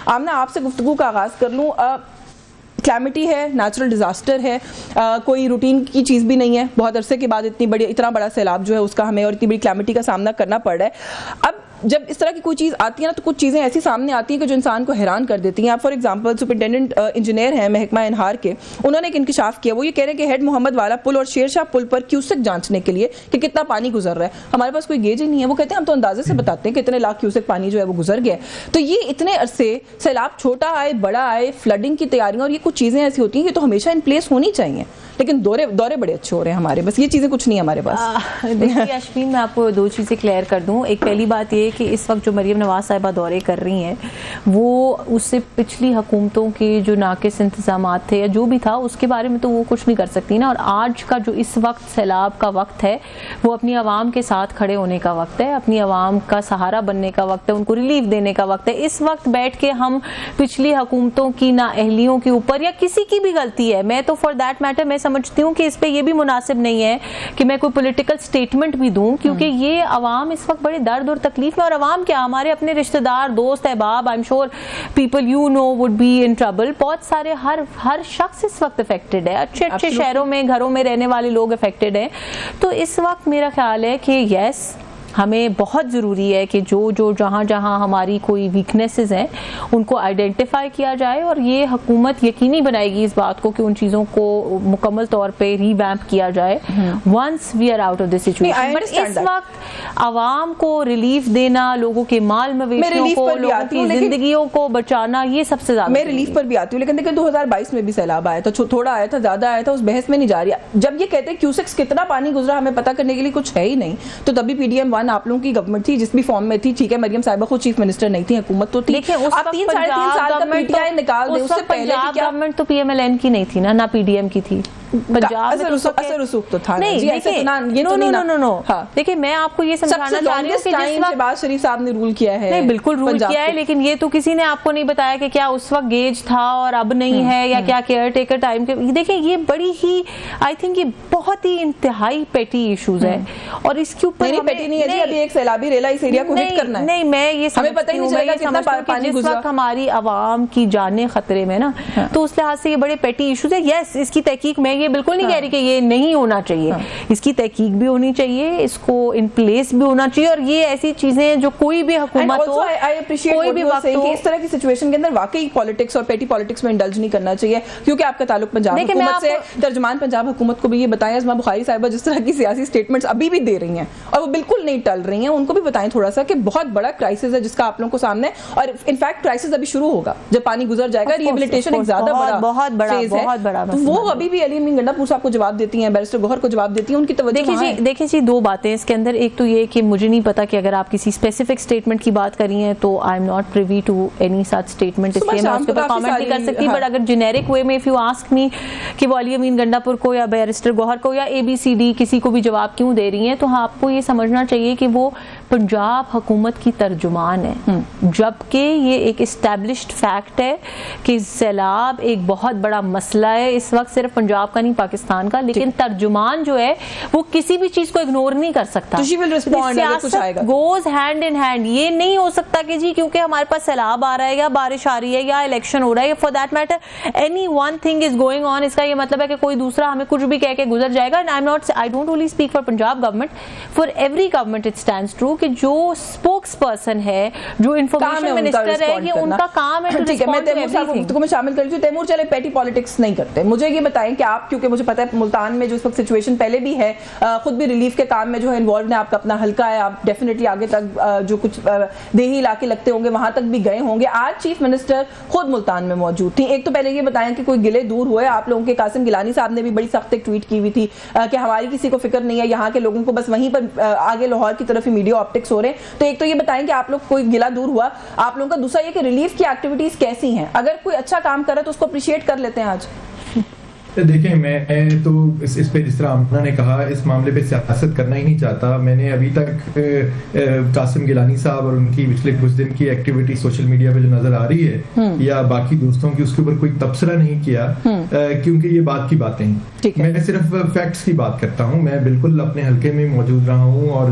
آمنہ آپ سے گفتگو کا آغاز کر لوں. کلیمٹی ہے, نیچرل ڈیزاسٹر ہے, کوئی روٹین کی چیز بھی نہیں ہے, بہت عرصے کے بعد اتنا بڑا سیلاب جو ہے اس کا ہمیں اور اتنی بڑی کلیمٹی کا سامنا کرنا پڑ رہا ہے. اب جب اس طرح کی کوئی چیز آتی ہے نا تو کچھ چیزیں ایسی سامنے آتی ہیں کہ جو انسان کو حیران کر دیتی ہیں. آپ فار ایگزامپل سپرنٹینڈنٹ انجینئر ہیں محکمہ انہار کے, انہوں نے ایک انکشاف کیا. وہ یہ کہہ رہے ہیں کہ ہیڈ محمد والا پل اور شیر شاہ پل پر کیوسک جانچنے کے لیے کہ کتنا پانی گزر رہا ہے, ہمارے پاس کوئی گیج ہی نہیں ہے. وہ کہتے ہیں ہم تو اندازے سے بتاتے ہیں کہ اتنے لاکھ کیوسک پانی جو ہے وہ گزر گیا ہے. تو یہ اتنے عرصے سیلاب چھوٹا آئے بڑا آئے, فلڈنگ کی تیاریاں اور یہ کچھ چیزیں ایسی ہوتی ہیں کہ تو ہمیشہ ان پلیس ہونی چاہیے, لیکن دورے بڑے اچھے ہو رہے ہیں ہمارے, بس یہ چیزیں کچھ نہیں ہمارے پاس. دیکھیے اشمین, میں آپ کو دو چیزیں کلیئر کر دوں. ایک پہلی بات یہ کہ اس وقت جو مریم نواز صاحبہ دورے کر رہی ہیں وہ اس سے پچھلی حکومتوں کے جو ناقص انتظامات تھے یا جو بھی تھا اس کے بارے میں تو وہ کچھ نہیں کر سکتی نا. اور آج کا جو اس وقت سیلاب کا وقت ہے وہ اپنی عوام کے ساتھ کھڑے ہونے کا وقت ہے, اپنی عوام کا سہارا بننے کا وقت ہے, ان کو ریلیف دینے کا وقت ہے. اس وقت بیٹھ کے ہم پچھلی حکومتوں کی نااہلیوں کے اوپر یا کسی کی بھی غلطی ہے, میں تو فار دیٹ میٹر میں سمجھتی ہوں کہ اس پہ یہ بھی مناسب نہیں ہے کہ میں کوئی پولیٹیکل سٹیٹمنٹ بھی دوں, کیونکہ یہ عوام اس وقت بڑے درد اور تکلیف میں, اور عوام کیا ہمارے اپنے رشتہ دار دوست احباب, I am sure people you know would be in trouble. بہت سارے ہر شخص اس وقت افیکٹڈ ہے, اچھے شہروں میں گھروں میں رہنے والے لوگ افیکٹڈ ہیں. تو اس وقت میرا خیال ہے کہ یس ہمیں بہت ضروری ہے کہ جو جہاں ہماری کوئی ویکنیسز ہیں ان کو آئیڈینٹیفائی کیا جائے, اور یہ حکومت یقینی بنائے گی اس بات کو کہ ان چیزوں کو مکمل طور پہ ری ویمپ کیا جائے once we are out of this situation. But اس وقت عوام کو ریلیف دینا, لوگوں کے مال مویشیوں کو, لوگوں کی زندگیوں کو بچانا, یہ سب سے زیادہ. میں ریلیف پر بھی آتی ہوں, لیکن دیکھیں 2022 میں بھی سیلاب آیا تھا, تھوڑا آیا تھا زیادہ آیا تھا, اس بحث میں نہیں جا رہی. جب یہ کہتے ہیں کیوسکس کتنا پانی گزرا ہمیں پتہ کرنے کے لیے کچھ ہے ہی نہیں, تو تبھی پی ڈی ایم 1 آپ لوگوں کی گورنمنٹ تھی جس بھی فارم میں تھی, ٹھیک ہے مریم صاحبہ خود چیف منسٹر نہیں تھی, حکومت تو تھی. آپ 3 ساڑھے 3 سال کا پی ٹی آئی نکال دیں, اس سے پہلے کی گورنمنٹ تو پی ایم ایل این کی نہیں تھی نا, نہ پی ڈی ایم کی تھی. اثر رسوخ تو تھا دیکھیں میں آپ کو یہ سمجھانا چاہ رہی ہوں کہ جس وقت شہباز شریف صاحب نے رول کیا ہے, نہیں بالکل رول کیا ہے, لیکن یہ تو کسی نے آپ کو نہیں بتایا کہ کیا اس وقت گیج تھا اور اب نہیں ہے, یا کیا کیئر ٹیکر ٹائم کے. دیکھیں یہ بڑی ہی آئی تھنک یہ بہت ہی انتہائی پیٹی ایشوز ہے, اور اس کے اوپر پیٹی نہیں ہے جی, ابھی ایک سیلابی ریلا اس ایریا کو ہٹ کرنا ہے. نہیں میں یہ ہمیں پتہ ہی نہیں چلے گا کتنا پانی جس وقت ہماری عوام کی جانیں خطرے میں نا, تو اس لحاظ سے یہ بڑے پیٹی ایشوز ہے. یس اس کی تحقیق میں یہ بالکل نہیں کہہ رہی کہ یہ نہیں ہونا چاہیے, اس کی تحقیق بھی ہونی چاہیے, اس کو ان پلیس بھی ہونا چاہیے, اور یہ ایسی چیزیں جو کوئی بھی حکومت ہو, کوئی بھی وقت ہو, اس طرح کی سچویشن کے اندر واقعی پالیٹکس اور پیٹی پالیٹکس میں انڈلج نہیں کرنا چاہیے, کیونکہ آپ کا تعلق پنجاب حکومت سے. ترجمان پنجاب حکومت کو بھی یہ بتائیں, اسما بخاری صاحبہ جس طرح کی سیاسی سٹیٹمنٹس ابھی بھی دے رہی ہیں اور وہ بالکل نہیں ٹل رہی ہیں, ان کو بھی بتائیں تھوڑا سا کہ بہت بڑا کرائسس ہے جس کا آپ لوگوں کو سامنے, اور انفیکٹ کرائسس ابھی شروع ہوگا جب پانی گزر جائے گا. ریہیبلیٹیشن ایک زیادہ بڑا فیز ہے, وہ ابھی بھی علی امین گنڈا پور صاحب کو جواب دیتی ہیں, بیرسٹر گوہر کو جواب دیتی ہیں, ان کی توجہ. دیکھیں جی دو باتیں اس کے اندر. ایک تو یہ کہ مجھے نہیں پتا کہ اگر آپ کسی اسپیسیفک اسٹیٹمنٹ کی بات کر رہی ہیں تو I am not privy to any such statement, اس لیے میں اس کے اوپر کامنٹ نہیں کر سکتی. بٹ اگر جنیرک وے میں اف یو آسک می کہ وہ علی امین گنڈا پور کو یا بیرسٹر گوہر کو یا ABCD کسی کو بھی جواب کیوں دے رہی ہیں, تو آپ کو یہ سمجھنا چاہیے کہ وہ پنجاب حکومت کی ترجمان ہے, جبکہ یہ ایک اسٹیبلشڈ فیکٹ ہے کہ سیلاب ایک بہت بڑا مسئلہ ہے اس وقت, صرف پنجاب کا نہیں پاکستان کا. لیکن ترجمان جو ہے وہ کسی بھی چیز کو اگنور نہیں کر سکتا. سیاست گوز ہینڈ ان ہینڈ. یہ نہیں ہو سکتا کہ جی کیونکہ ہمارے پاس سیلاب آ رہا ہے یا بارش آ رہی ہے یا الیکشن ہو رہا ہے, for that matter any one thing is going on, اس کا یہ مطلب ہے کہ کوئی دوسرا ہمیں کچھ بھی کہہ کے گزر جائے گا. I don't only speak for Punjab government, for every government it stands true کہ جو اسپوکس پرسن ہے, جو انفارمیشن منسٹر ہے, یہ ان کا کام ہے. ٹھیک ہے, میں تیمور صاحب کو گفتگو میں شامل کر لیتی ہوں. تیمور چلے پیٹی پالیٹکس نہیں کرتے, مجھے یہ بتائیں کہ آپ, کیونکہ مجھے پتا ہے ملتان میں جو اس وقت سچویشن پہلے بھی ہے, خود بھی ریلیف کے کام میں جو ہے انوالوڈ ہیں, آپ کا اپنا حلقہ ہے, آپ ڈیفینیٹلی آگے تک جو کچھ دیہی علاقے لگتے ہوں گے وہاں تک بھی گئے ہوں گے. آج چیف منسٹر خود ملتان میں موجود تھی. ایک تو پہلے یہ بتائیں کہ کوئی گلے دور ہوئے آپ لوگوں کے. قاسم گیلانی صاحب نے بھی بڑی سخت ایک ٹویٹ کی ہوئی تھی کہ ہماری کسی کو فکر نہیں ہے, یہاں کے لوگوں کو بس وہیں پر آگے لاہور کی طرف ہی میڈیا آپٹکس ہو رہے ہیں. تو ایک تو یہ بتائیں کہ آپ لوگ کوئی گلا دور ہوا آپ لوگوں کا. دوسرا یہ کہ ریلیف کی ایکٹیویٹیز کیسی ہیں, اگر کوئی اچھا کام کر رہا ہے تو اس کو اپریشیٹ کر لیتے ہیں. آج دیکھیں میں تو اس پہ جس طرح آمنہ نے کہا اس معاملے پہ سیاست کرنا ہی نہیں چاہتا. میں نے ابھی تک قاسم گیلانی صاحب اور ان کی پچھلے کچھ دن کی ایکٹیویٹی سوشل میڈیا پہ جو نظر آ رہی ہے یا باقی دوستوں کی اس کے اوپر کوئی تبصرہ نہیں کیا, کیونکہ یہ بات کی باتیں ہیں. میں صرف فیکٹس کی بات کرتا ہوں. میں بالکل اپنے حلقے میں موجود رہا ہوں اور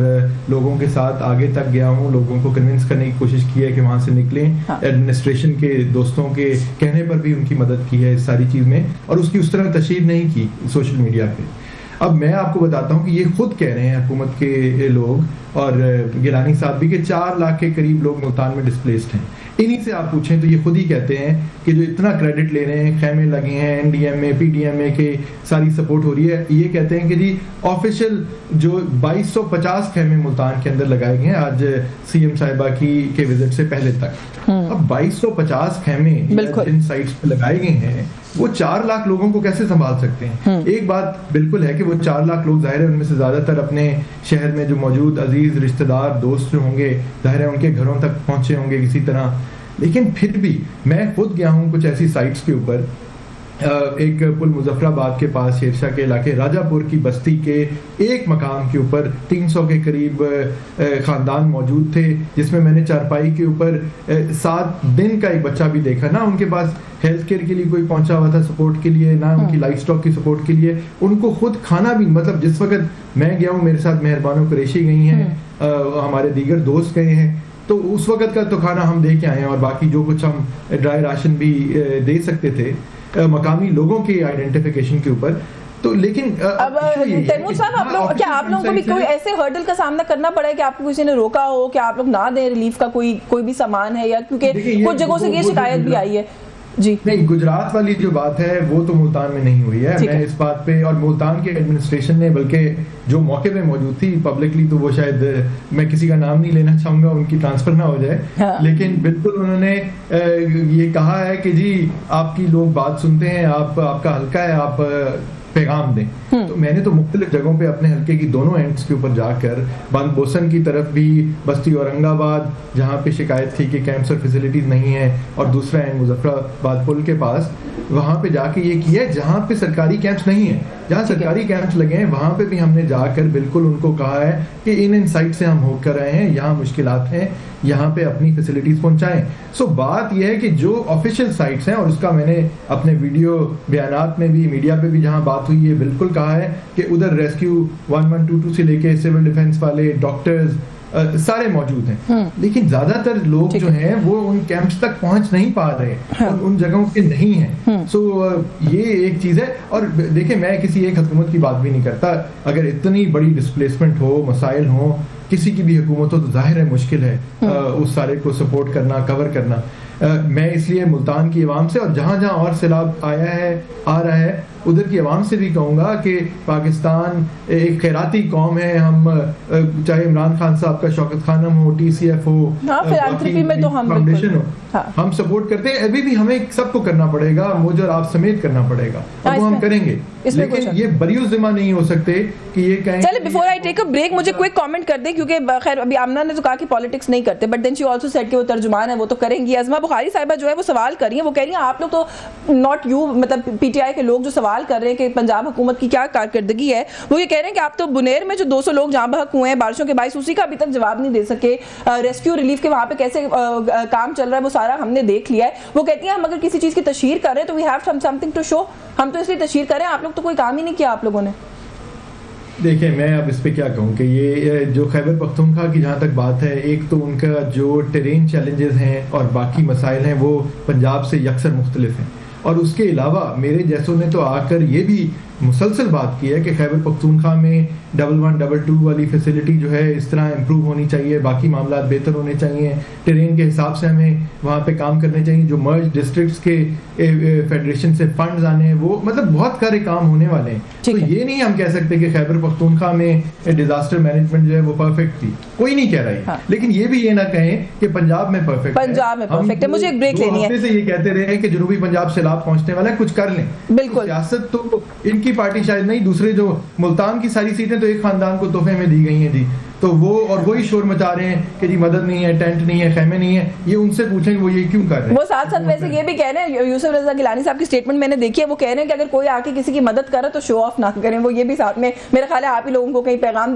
لوگوں کے ساتھ آگے تک گیا ہوں, لوگوں کو کنونس کرنے کی کوشش کی ہے کہ وہاں سے نکلیں. ایڈمنسٹریشن کے دوستوں کے کہنے پر بھی ان کی مدد کی ہے اس ساری چیز میں, اور اس کی اس طرح تشہیر نہیں کی سوشل میڈیا پہ. اب میں آپ کو بتاتا ہوں کہ یہ خود کہہ رہے ہیں حکومت کے لوگ اور گیلانی صاحب بھی کہ 4 لاکھ کے قریب لوگ ملتان میں ڈسپلیسڈ ہیں. انہی سے آپ پوچھیں تو یہ خود ہی کہتے ہیں کہ جو اتنا کریڈٹ لے رہے ہیں, خیمے لگے ہیں, این ڈی ایم اے پی ڈی ایم اے کے ساری سپورٹ ہو رہی ہے, یہ کہتے ہیں کہ جی آفیشیل جو 2250 خیمے ملتان کے اندر لگائے گئے ہیں آج سی ایم صاحبہ کے وزٹ سے پہلے تک. اب 2250 خیمے جن سائٹس پہ لگائے گئے ہیں وہ 4 لاکھ لوگوں کو کیسے سنبھال سکتے ہیں؟ ایک بات بالکل ہے کہ وہ 4 لاکھ لوگ ظاہر ہے ان میں سے زیادہ تر اپنے شہر میں جو موجود عزیز رشتہ دار دوست جو ہوں گے ظاہر ہے ان کے گھروں تک پہنچے ہوں گے کسی طرح. لیکن پھر بھی میں خود گیا ہوں کچھ ایسی سائٹس کے اوپر, ایک پل مظفر آباد کے پاس شیرشاہ کے علاقے راجہ پور کی بستی کے ایک مقام کے اوپر 300 کے قریب خاندان موجود تھے, جس میں نے چارپائی کے اوپر 7 دن کا ایک بچہ بھی دیکھا. نہ ان کے پاس ہیلتھ کیئر کے لیے کوئی پہنچا ہوا تھا سپورٹ کے لیے, نہ ان کی لائف اسٹاک کی سپورٹ کے لیے. ان کو خود کھانا بھی, مطلب جس وقت میں گیا ہوں میرے ساتھ مہربانو قریشی گئی ہیں, ہمارے دیگر دوست گئے ہیں, تو اس وقت کا تو کھانا ہم دے کے آئے ہیں, اور باقی جو کچھ ہم ڈرائی راشن بھی دے سکتے تھے مقامی لوگوں کے آئیڈینٹیفیکیشن کے اوپر. تو لیکن اب تیمور صاحب آپ لوگوں کو بھی کوئی ایسے ہرڈل کا سامنا کرنا پڑا ہے کہ آپ کو کسی نے روکا ہو کہ آپ لوگ نہ دیں ریلیف کا کوئی بھی سامان ہے, یا کیونکہ کچھ جگہوں سے یہ شکایت بھی آئی ہے؟ جی نہیں, گجرات والی جو بات ہے وہ تو ملتان میں نہیں ہوئی ہے. میں اس بات پہ, اور ملتان کے ایڈمنسٹریشن نے بلکہ جو موقع پہ موجود تھی پبلکلی, تو وہ شاید میں کسی کا نام نہیں لینا چاہوں گا, ان کی ٹرانسفر نہ ہو جائے, لیکن بالکل انہوں نے یہ کہا ہے کہ جی آپ کی لوگ بات سنتے ہیں, آپ کا حلقہ ہے, آپ پیغام دیں. تو میں نے تو مختلف جگہوں پہ اپنے حلقے کی دونوں اینڈز کے اوپر جا کر بند بوسن کی طرف بھی, بستی اورنگ آباد جہاں پہ شکایت تھی کہ کیمپس اور فیسلٹیز نہیں ہیں, اور دوسرا اینڈ مظفر آباد پل کے پاس, وہاں پہ جا کے یہ کیا ہے جہاں پہ سرکاری کیمپس نہیں ہیں, جہاں سرکاری کیمپس لگے ہیں وہاں پہ بھی ہم نے جا کر بالکل ان کو کہا ہے کہ ان سائٹ سے ہم ہو کر رہے ہیں, یہاں مشکلات ہیں, یہاں پہ اپنی فیسلٹیز پہنچائیں. سو بات یہ ہے کہ جو آفیشیل سائٹس ہیں, اور اس کا میں نے اپنے ویڈیو بیانات میں بھی میڈیا پہ بھی جہاں بات ہوئی ہے بالکل کہا ہے کہ ادھر ریسکیو 1122 سے لے کے سول ڈیفنس والے ڈاکٹرز سارے موجود ہیں, لیکن زیادہ تر لوگ جو ہیں وہ ان کیمپس تک پہنچ نہیں پا رہے, ان جگہوں پہ نہیں ہیں. سو یہ ایک چیز ہے. اور دیکھیں میں کسی ایک حکومت کی بات بھی نہیں کرتا, اگر اتنی بڑی ڈسپلیسمنٹ ہو, مسائل ہوں کسی کی بھی حکومت ہو, تو ظاہر ہے مشکل ہے اس سارے کو سپورٹ کرنا, کور کرنا. میں اس لیے ملتان کی عوام سے, اور جہاں جہاں اور سیلاب آ رہا ہے ادھر کی عوام سے بھی کہوں گا کہ پاکستان ایک خیراتی قوم ہے. ہم چاہے عمران خان صاحب کا شوکت خانم ہو, ٹی سی ایف ہو, فاؤنڈیشن ہو, ہم سپورٹ کرتے ہیں. ابھی بھی ہمیں سب کو کرنا پڑے گا, مجھ اور آپ سمیت کرنا پڑے گا, وہ ہم کریں گے, لیکن یہ بریو ذمہ نہیں ہو سکتے کہ یہ کہیں. چلے before I take a break مجھے کوئک کامنٹ کر دیں, کیونکہ خیر ابھی آمنہ نے تو کہا کہ پالیٹکس نہیں کرتے, but then she also said کہ وہ ترجمان ہے, وہ تو کریں گی. ازما بخاری صاحبہ جو ہے وہ سوال کر رہی ہیں, وہ کہہ رہی ہیں آپ لوگ تو ناٹ یو, مطلب پی ٹی آئی کے لوگ جو سوال کر رہے ہیں کہ پنجاب حکومت کی کیا کارکردگی ہے, وہ یہ کہہ رہے ہیں کہ آپ تو بنیر میں جو 200 لوگ جہاں بحق ہوئے ہیں بارشوں کے باعث, اسی کا ابھی تک جواب نہیں دے سکے. ریسکیو ریلیف کے وہاں پہ کیسے کام چل رہا ہے وہ سارا ہم نے دیکھ لیا ہے. وہ کہتی ہیں ہم اگر کسی چیز کی تشہیر کر رہے ہیں تو we have something to show, ہم تو اس لیے تشہیر کر رہے ہیں, آپ لوگ تو کوئی کام ہی نہیں کیا آپ لوگوں نے. دیکھیں میں اب اس پہ کیا کہوں کہ یہ جو خیبر پختونخوا کی جہاں تک بات ہے, ایک تو ان کا جو ٹیرین چیلنجز ہیں اور باقی مسائل ہیں وہ پنجاب سے یکسر مختلف ہیں, اور اس کے علاوہ میرے جیسوں نے تو آ کر یہ بھی مسلسل بات کی ہے کہ خیبر پختونخوا میں 1122 والی فیسلٹی جو ہے اس طرح امپروو ہونی چاہیے, باقی معاملات بہتر ہونے چاہیے, ٹرین کے حساب سے ہمیں وہاں پہ کام کرنے چاہیے, جو مرج ڈسٹرکٹس کے فیڈریشن سے فنڈز آنے ہیں وہ مطلب بہت سارے کام ہونے والے ہیں. تو یہ نہیں ہم کہہ سکتے کہ خیبر پختونخوا میں ڈیزاسٹر مینجمنٹ جو ہے وہ پرفیکٹ تھی, کوئی نہیں کہہ رہی, لیکن یہ بھی یہ نہ کہیں کہ پنجاب میں پرفیکٹ ہے. مجھے ایک بریک لینی ہے. سے یہ کہتے رہے کہ جنوبی پنجاب سیلاب پہنچنے والا ہے, کچھ کر لیں. بالکل سیاست تو ان کی پارٹی شاید نہیں, دوسرے جو ملتان کی ساری سیٹیں تو ایک خاندان کو تحفے میں دی گئی ہیں جی, تو وہ اور وہی شور مچا رہے ہیں کہ جی مدد نہیں ہے, ٹینٹ نہیں ہے, خیمے نہیں ہے. یہ ان سے پوچھیں کہ وہ یہ کیوں کر رہے ہیں. وہ ساتھ ساتھ ویسے یہ بھی کہہ رہے ہیں, یوسف رضا گیلانی صاحب کی سٹیٹمنٹ میں نے دیکھی ہے, وہ کہہ رہے ہیں کہ اگر کوئی آ کے کسی کی مدد کرے تو شو آف نہ کریں. وہ یہ بھی ساتھ میں میرا خیال ہے آپ ہی لوگوں کو کہیں پیغام